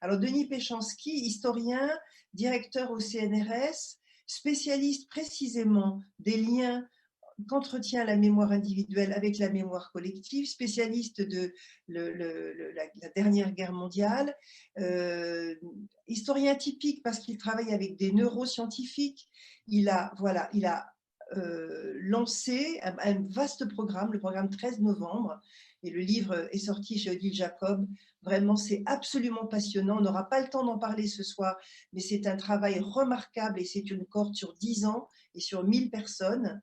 Alors, Denis Péchanski, historien, directeur au CNRS, spécialiste précisément des liens qu'entretient la mémoire individuelle avec la mémoire collective, spécialiste de la dernière guerre mondiale, historien typique parce qu'il travaille avec des neuroscientifiques. Il a lancé un vaste programme, le programme 13 novembre, et le livre est sorti chez Odile Jacob. Vraiment, c'est absolument passionnant. On n'aura pas le temps d'en parler ce soir, mais c'est un travail remarquable et c'est une cohorte sur 10 ans et sur 1000 personnes.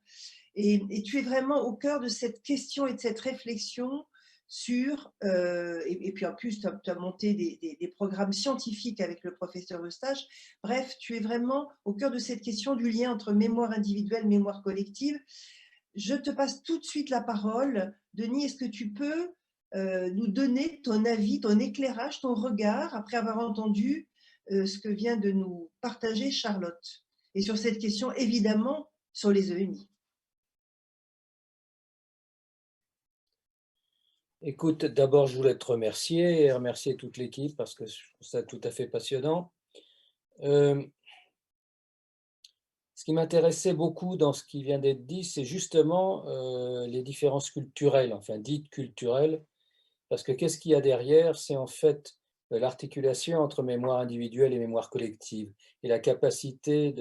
Et tu es vraiment au cœur de cette question et de cette réflexion sur, et puis en plus, tu as monté des programmes scientifiques avec le professeur Eustache. Bref, tu es vraiment au cœur de cette question du lien entre mémoire individuelle, mémoire collective. Je te passe tout de suite la parole. Denis, est-ce que tu peux nous donner ton avis, ton éclairage, ton regard, après avoir entendu ce que vient de nous partager Charlotte, et sur cette question, évidemment, sur les EMI. Écoute, d'abord, je voulais te remercier et remercier toute l'équipe parce que je trouve ça tout à fait passionnant. Ce qui m'intéressait beaucoup dans ce qui vient d'être dit, c'est justement les différences culturelles, enfin dites culturelles, parce que qu'est-ce qu'il y a derrière? C'est en fait l'articulation entre mémoire individuelle et mémoire collective, et la capacité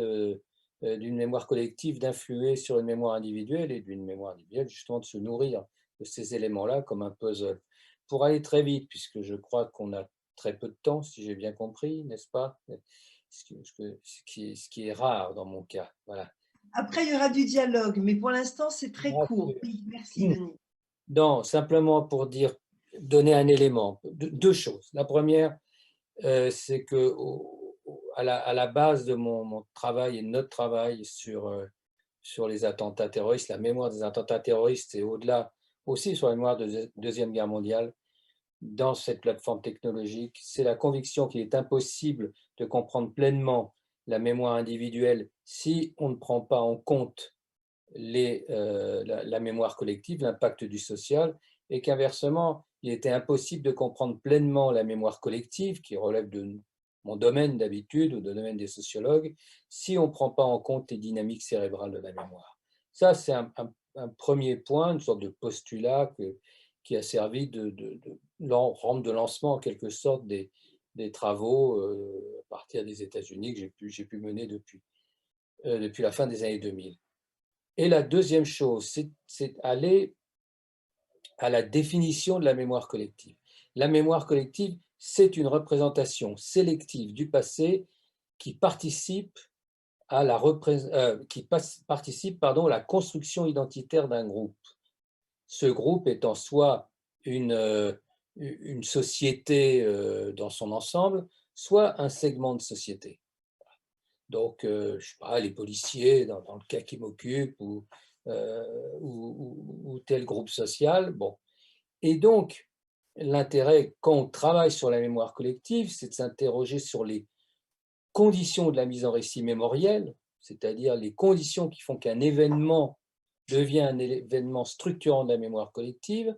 d'une mémoire collective d'influer sur une mémoire individuelle, et d'une mémoire individuelle justement de se nourrir de ces éléments-là comme un puzzle. Pour aller très vite, puisque je crois qu'on a très peu de temps, si j'ai bien compris, n'est-ce pas? Ce qui est rare dans mon cas. Voilà. Après, il y aura du dialogue, mais pour l'instant, c'est très court. Oui, merci, Denis. Non, simplement pour dire, donner un élément, deux choses. La première, c'est que à la base de mon travail et de notre travail sur les attentats terroristes, la mémoire des attentats terroristes et au-delà aussi sur la mémoire de la Deuxième Guerre mondiale, dans cette plateforme technologique, c'est la conviction qu'il est impossible de comprendre pleinement la mémoire individuelle si on ne prend pas en compte la mémoire collective, l'impact du social, et qu'inversement, il était impossible de comprendre pleinement la mémoire collective, qui relève de mon domaine d'habitude ou de domaine des sociologues, si on ne prend pas en compte les dynamiques cérébrales de la mémoire. Ça, c'est un premier point, une sorte de postulat qui a servi de rampe de lancement, en quelque sorte, des travaux à partir des États-Unis que j'ai pu mener depuis la fin des années 2000. Et la deuxième chose, c'est aller à la définition de la mémoire collective. La mémoire collective, c'est une représentation sélective du passé qui participe à la construction identitaire d'un groupe. Ce groupe étant soit une société dans son ensemble, soit un segment de société. Donc, je ne sais pas, les policiers, dans le cas qui m'occupe, ou tel groupe social. Bon. Et donc, l'intérêt, quand on travaille sur la mémoire collective, c'est de s'interroger sur les conditions de la mise en récit mémoriel, c'est-à-dire les conditions qui font qu'un événement devient un événement structurant de la mémoire collective,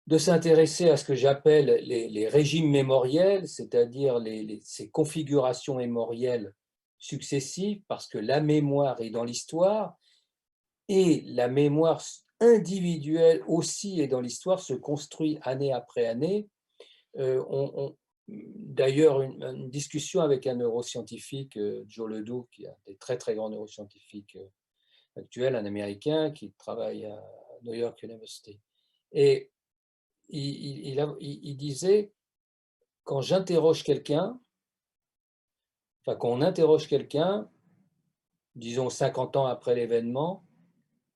de s'intéresser à ce que j'appelle les régimes mémoriels, c'est-à-dire ces configurations mémorielles successives, parce que la mémoire est dans l'histoire, et la mémoire individuelle aussi est dans l'histoire, se construit année après année. D'ailleurs, une discussion avec un neuroscientifique, Joe Ledoux, qui est un des très très grands neuroscientifiques actuels, un Américain qui travaille à New York University. Et il disait, quand j'interroge quelqu'un, enfin quand on interroge quelqu'un, disons 50 ans après l'événement,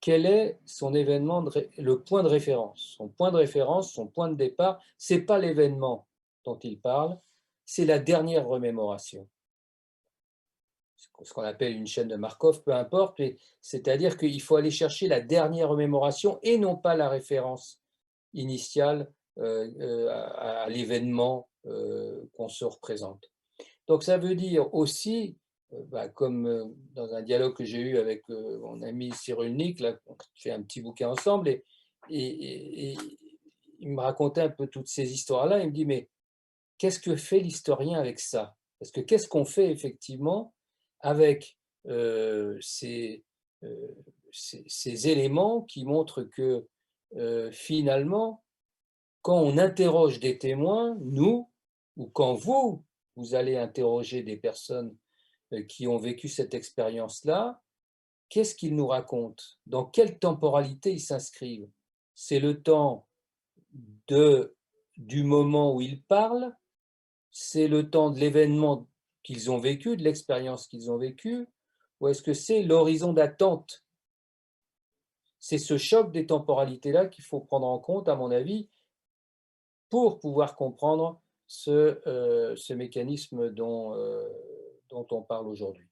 quel est son événement, le point de référence? Son point de référence, son point de départ, ce n'est pas l'événement dont il parle, c'est la dernière remémoration. Ce qu'on appelle une chaîne de Markov, peu importe, c'est-à-dire qu'il faut aller chercher la dernière remémoration et non pas la référence initiale à l'événement qu'on se représente. Donc ça veut dire aussi, comme dans un dialogue que j'ai eu avec mon ami Cyrulnik, là, on fait un petit bouquin ensemble, et il me racontait un peu toutes ces histoires-là, il me dit, mais qu'est-ce que fait l'historien avec ça? Parce que qu'est-ce qu'on fait effectivement avec ces, ces éléments qui montrent que finalement, quand on interroge des témoins, nous, ou quand vous, vous allez interroger des personnes qui ont vécu cette expérience-là, qu'est-ce qu'ils nous racontent? Dans quelle temporalité ils s'inscrivent? C'est le temps de, du moment où ils parlent, c'est le temps de l'événement qu'ils ont vécu, de l'expérience qu'ils ont vécue, ou est-ce que c'est l'horizon d'attente? C'est ce choc des temporalités-là qu'il faut prendre en compte, à mon avis, pour pouvoir comprendre ce mécanisme dont on parle aujourd'hui.